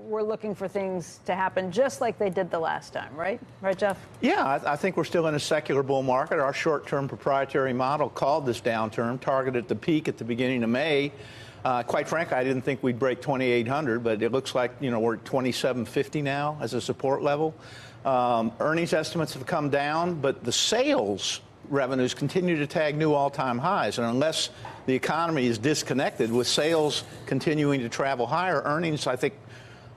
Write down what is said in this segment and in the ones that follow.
We're looking for things to happen just like they did the last time, right? Right, Jeff? Yeah, I think we're still in a secular bull market. Our short-term proprietary model called this downturn, targeted the peak at the beginning of May. Quite frankly, I didn't think we'd break 2,800, but it looks like, we're at 2,750 now as a support level. Earnings estimates have come down, but the sales revenues continue to tag new all-time highs. And unless the economy is disconnected with sales continuing to travel higher, earnings, I think,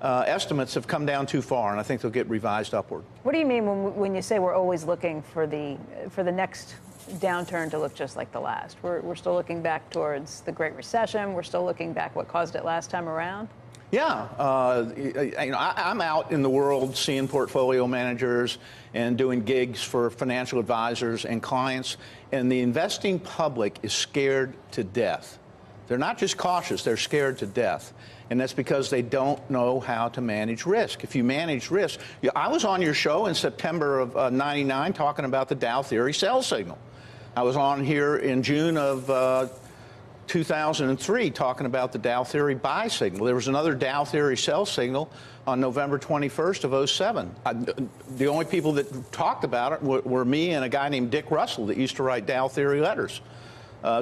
estimates have come down too far, and I think they'll get revised upward. What do you mean when you say we're always looking for the next downturn to look just like the last? We're still looking back towards the Great Recession. We're still looking back what caused it last time around. Yeah, I'm out in the world seeing portfolio managers and doing gigs for financial advisors and clients, and the investing public is scared to death. They're not just cautious, they're scared to death. And that's because they don't know how to manage risk. If you manage risk, I was on your show in September of '99 talking about the Dow theory sell signal. I was on here in June of 2003 talking about the Dow theory buy signal. There was another Dow theory sell signal on November 21st of '07. The only people that talked about it were me and a guy named Dick Russell that used to write Dow theory letters.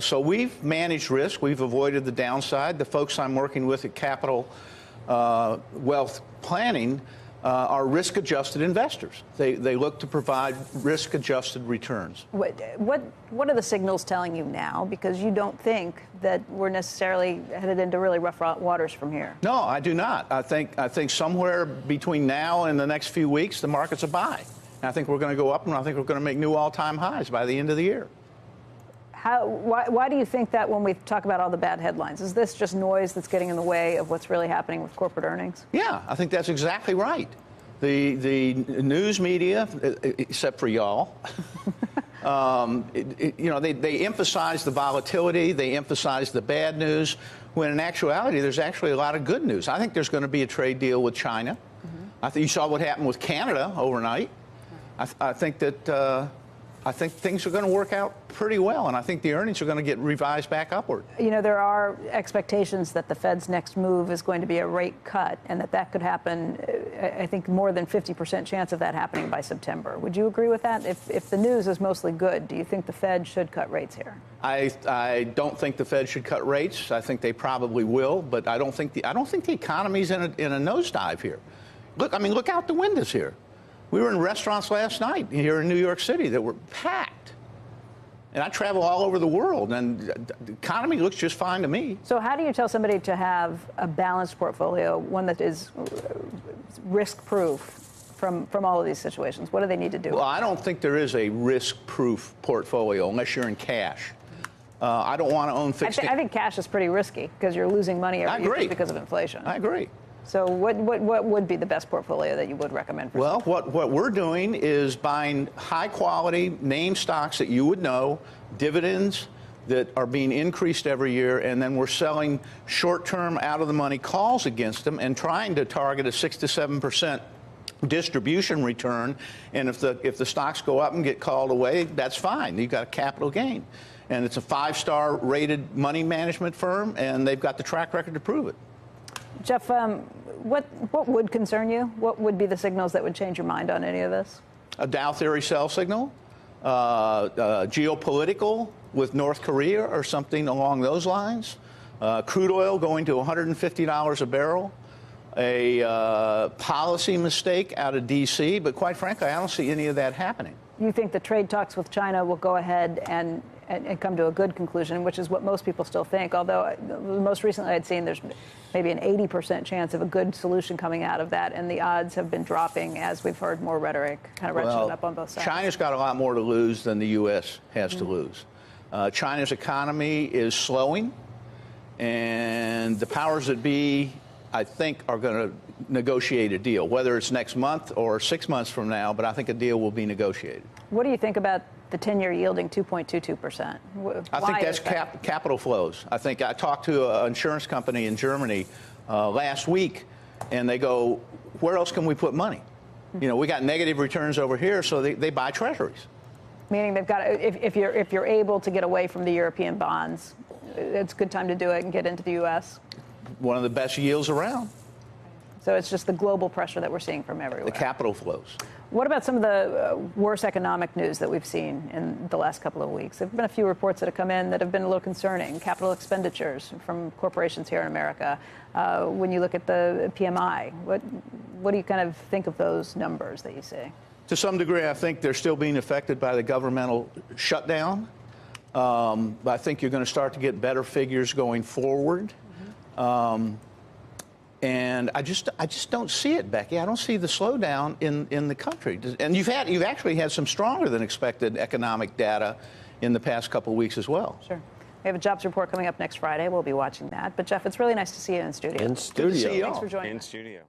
So we've managed risk. We've avoided the downside. The folks I'm working with at Capital Wealth Planning are risk-adjusted investors. They look to provide risk-adjusted returns. What are the signals telling you now? Because you don't think that we're necessarily headed into really rough waters from here. No, I do not. I think somewhere between now and the next few weeks, the market's a buy. And I think we're going to go up, and I think we're going to make new all-time highs by the end of the year. Why do you think that when we talk about all the bad headlines? Is this just noise that's getting in the way of what's really happening with corporate earnings? Yeah, I think that's exactly right. The news media, except for y'all, they emphasize the volatility, they emphasize the bad news, when in actuality there's actually a lot of good news. I think there's going to be a trade deal with China. Mm-hmm. I think you saw what happened with Canada overnight. I think that I think things are going to work out pretty well, and I think the earnings are going to get revised back upward. There are expectations that the Fed's next move is going to be a rate cut, and that could happen, I think, more than 50% chance of that happening by September. Would you agree with that? If the news is mostly good, do you think the Fed should cut rates here? I don't think the Fed should cut rates. I think they probably will, but I don't think the economy's in a nosedive here. Look out the windows here. We were in restaurants last night here in New York City that were packed. And I travel all over the world, and the economy looks just fine to me. So how do you tell somebody to have a balanced portfolio, one that is risk-proof from all of these situations? What do they need to do? Well, I don't think there is a risk-proof portfolio unless you're in cash. I don't want to own fixed income. I think cash is pretty risky because you're losing money every year because of inflation. I agree. So what would be the best portfolio that you would recommend for Well, what we're doing is buying high-quality name stocks that you would know, dividends that are being increased every year, and then we're selling short-term out-of-the-money calls against them and trying to target a 6 to 7% distribution return. And if the stocks go up and get called away, that's fine. You've got a capital gain. And it's a 5-star rated money management firm, and they've got the track record to prove it. Jeff, what would concern you? What would be the signals that would change your mind on any of this? A Dow theory sell signal, geopolitical with North Korea or something along those lines, crude oil going to $150 a barrel, a policy mistake out of D.C., but quite frankly, I don't see any of that happening. You think the trade talks with China will go ahead and come to a good conclusion, which is what most people still think, although most recently I'd seen there's maybe an 80% chance of a good solution coming out of that, and the odds have been dropping as we've heard more rhetoric kind of ratcheting up on both sides. China's got a lot more to lose than the U.S. has to lose. China's economy is slowing, and the powers that be, I think, are going to negotiate a deal, whether it's next month or 6 months from now, but I think a deal will be negotiated. What do you think about the 10-year yielding 2.22%? I think that's capital flows. I think I talked to an insurance company in Germany last week, and they go, where else can we put money? We got negative returns over here, so they buy treasuries. Meaning they've got if you're able to get away from the European bonds, it's a good time to do it and get into the U.S. One of the best yields around. So it's just the global pressure that we're seeing from everywhere. The capital flows. What about some of the worse economic news that we've seen in the last couple of weeks? There have been a few reports that have come in that have been a little concerning. Capital expenditures from corporations here in America. When you look at the PMI, what do you kind of think of those numbers that you see? To some degree, I think they're still being affected by the governmental shutdown. But I think you're going to start to get better figures going forward. And I just don't see it, Becky. I don't see the slowdown in the country. And you've actually had some stronger than expected economic data in the past couple of weeks as well. Sure. We have a jobs report coming up next Friday. We'll be watching that. But Jeff, it's really nice to see you in studio. In studio. Good to see you all. Thanks for joining us. In studio.